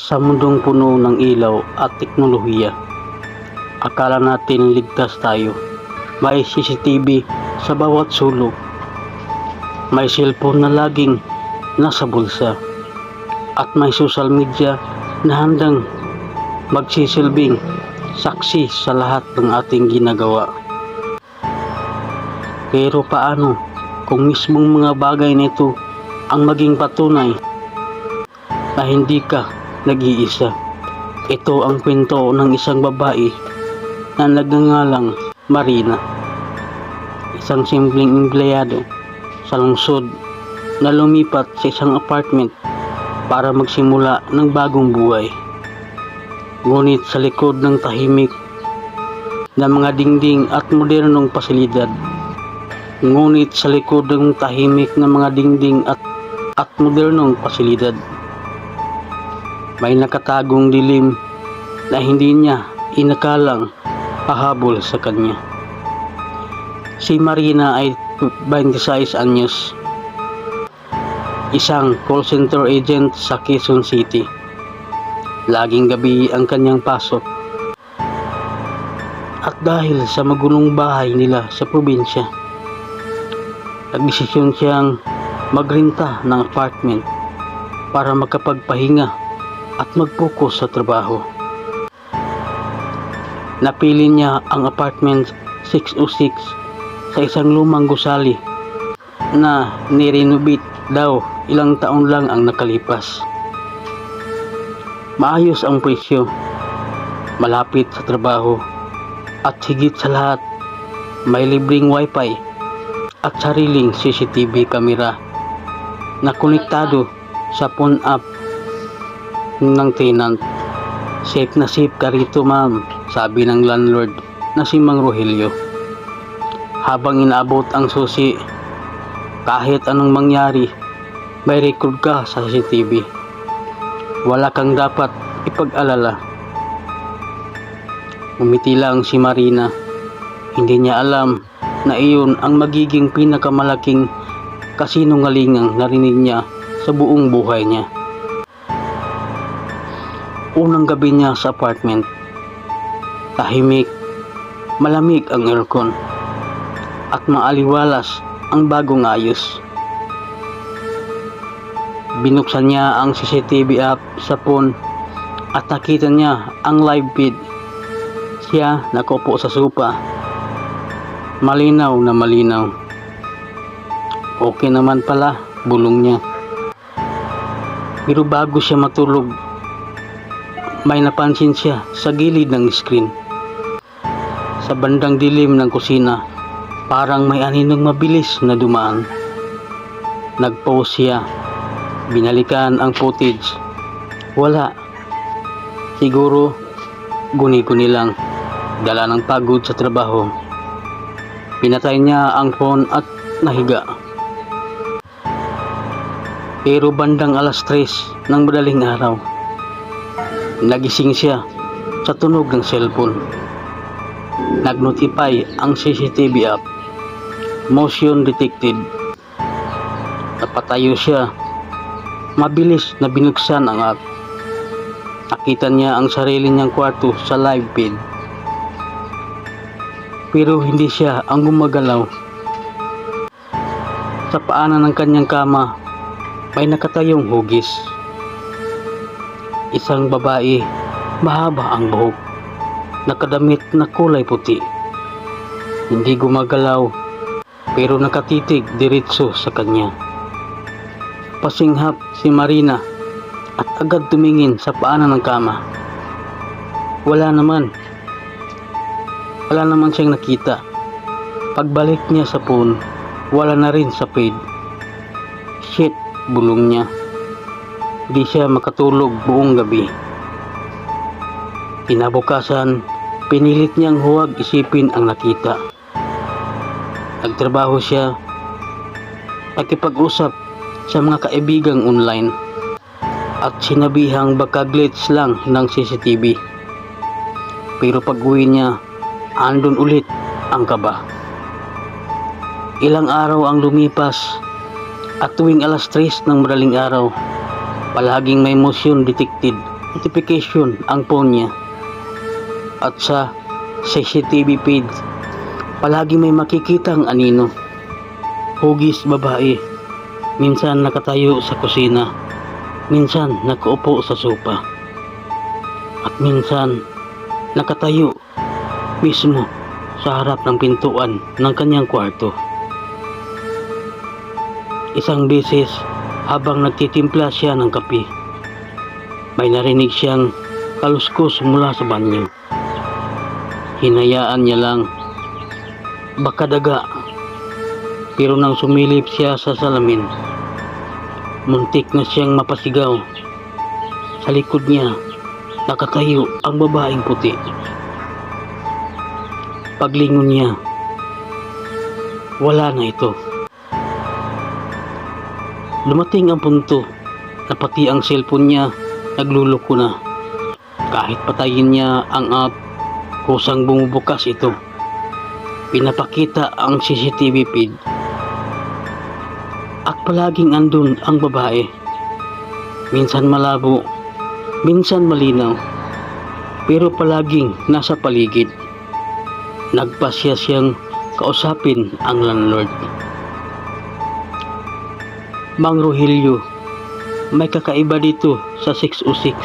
Sa mundong puno ng ilaw at teknolohiya, akala natin ligtas tayo. May CCTV sa bawat sulok. May cellphone na laging nasa bulsa. At may social media na handang magsisilbing saksi sa lahat ng ating ginagawa. Pero paano kung mismong mga bagay nito ang maging patunay na hindi ka nag-iisa? Ito ang kwento ng isang babae na nagngangalang Marina, isang simpleng empleyado sa lungsod na lumipat sa isang apartment para magsimula ng bagong buhay. Ngunit sa likod ng tahimik na mga dingding at modernong pasilidad, may nakatagong dilim na hindi niya inakalang hahabol sa kanya. Si Marina ay 26 anyos, isang call center agent sa Quezon City. Laging gabi ang kanyang pasok. At dahil sa magulong bahay nila sa probinsya, nagdesisyon siyang magrenta ng apartment para makapagpahinga at mag-focus sa trabaho. Napili niya ang apartment 606 sa isang lumang gusali na nirenovate daw ilang taon lang ang nakalipas. Maayos ang presyo, malapit sa trabaho, at higit sa lahat, may libreng wifi at sariling CCTV camera na konektado sa phone app ng tenant. Safe na safe ka rito, ma'am, sabi ng landlord na si Mang Rogelio. Habang inaabot ang susi, kahit anong mangyari, may record ka sa CCTV. Wala kang dapat ipag-alala. Umiti lang si Marina. Hindi niya alam na iyon ang magiging pinakamalaking kasinungalingang narinig niya sa buong buhay niya. Unang gabi niya sa apartment. Tahimik, malamig ang aircon, at maaliwalas ang bagong ayos. Binuksan niya ang CCTV app sa phone at nakita niya ang live feed. Siya nakaupo sa sopa. Malinaw na malinaw. Okay naman pala, bulong niya. Pero bago siya matulog, may napansin siya sa gilid ng screen. Sa bandang dilim ng kusina, parang may aninong mabilis na dumaan. Nag-pause siya. Binalikan ang footage. Wala. Siguro, guni-guni lang. Dala ng pagod sa trabaho. Pinatay niya ang phone at nahiga. Pero bandang 3:00 ng madaling araw, nagising siya sa tunog ng cellphone. Nag-notify ang CCTV app. Motion detected. Napatayo siya. Mabilis na binuksan ang app. Nakita niya ang sarili niyang kwarto sa live feed. Pero hindi siya ang gumagalaw. Sa paanan ng kanyang kama, may nakatayong hugis. Isang babae, mahaba ang buhok, nakadamit na kulay puti. Hindi gumagalaw, pero nakatitig diretso sa kanya. Pasinghap si Marina at agad tumingin sa paanan ng kama. Wala naman siyang nakita. Pagbalik niya sa phone, wala na rin sa feed. Shit, bulong niya. Di siya makatulog buong gabi. Kinabukasan, pinilit niyang huwag isipin ang nakita. Nagtrabaho siya, nakipag-usap sa mga kaibigang online, at sinabihang baka glitch lang ng CCTV. Pero pag-uwi niya, andun ulit ang kaba. Ilang araw ang lumipas, at tuwing 3:00 ng madaling araw, palaging may motion detected notification ang phone niya. At sa CCTV feed, palagi may makikitang anino. Hugis babae, minsan nakatayo sa kusina, minsan nakaupo sa sopa, at minsan nakatayo mismo sa harap ng pintuan ng kanyang kwarto. Isang beses, habang nagtitimpla siya ng kape, may narinig siyang kaluskos mula sa banyo. Hinayaan niya lang, baka daga. Pero nang sumilip siya sa salamin, muntik na siyang mapasigaw. Sa likod niya, nakatayo ang babaeng puti. Paglingon niya, wala na ito. Dumating ang punto na pati ang cellphone niya nagluloko na. Kahit patayin niya ang app, kusang bumubukas ito. Pinapakita ang CCTV feed. At palaging andun ang babae. Minsan malabo, minsan malinaw, pero palaging nasa paligid. Nagpasya siyang kausapin ang landlord. Mang Rogelio, may kakaiba dito sa 606.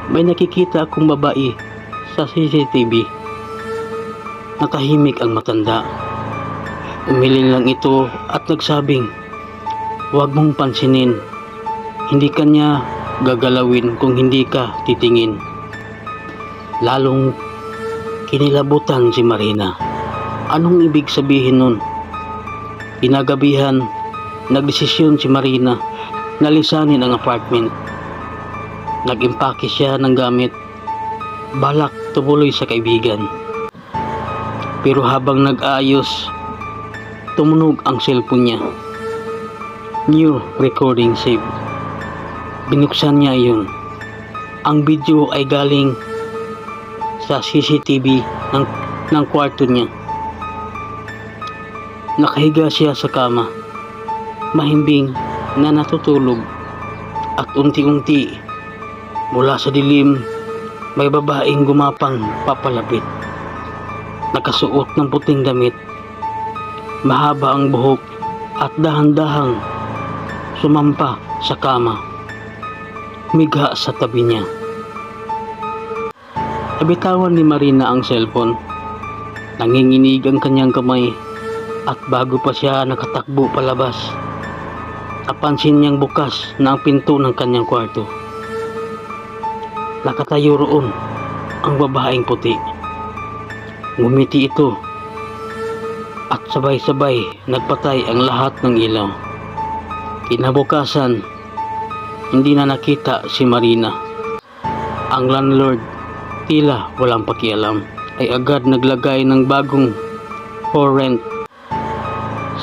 May nakikita akong babae sa CCTV. Natahimik ang matanda. Umiling lang ito at nagsabing, "Huwag mong pansinin. Hindi kanya gagalawin kung hindi ka titingin." Lalong kinilabutan si Marina. Anong ibig sabihin nun? Kinagabihan, nagdesisyon si Marina na lisanin ang apartment. Nag-impake siya ng gamit, balak tumuloy sa kaibigan. Pero habang nag-aayos, tumunog ang cellphone niya. New recording saved. Binuksan niya iyon. Ang video ay galing sa CCTV ng kwarto niya. Nakahiga siya sa kama, mahimbing na natutulog, at unti-unti mula sa dilim may babaeng gumapang papalapit. Nakasuot ng puting damit, mahaba ang buhok at dahan-dahang sumampa sa kama, humiga sa tabi niya. Nabitawan ni Marina ang cellphone. Nanginginig ang kanyang kamay, at bago pa siya nakatakbo palabas, napansin niyang bukas na ang pinto ng kanyang kwarto. Nakatayo roon ang babaeng puti. Ngumiti ito, at sabay-sabay nagpatay ang lahat ng ilaw. Kinabukasan, hindi na nakita si Marina. Ang landlord, tila walang pakialam, ay agad naglagay ng bagong for rent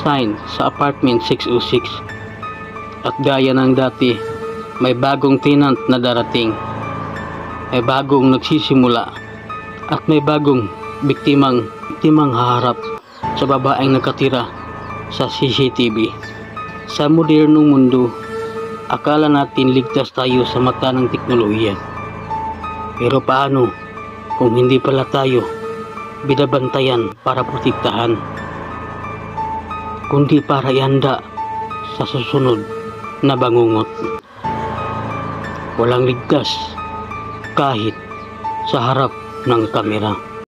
sign sa apartment 606. At gaya ng dati, may bagong tenant na darating, may bagong nagsisimula, at may bagong biktimang haharap sa babaeng nakatira sa CCTV. Sa modernong mundo, akala natin ligtas tayo sa mata ng teknolohiya. Pero paano kung hindi pala tayo binabantayan para protektahan, kundi para ihanda sa susunod na bangungot? Walang ligtas kahit sa harap ng kamera.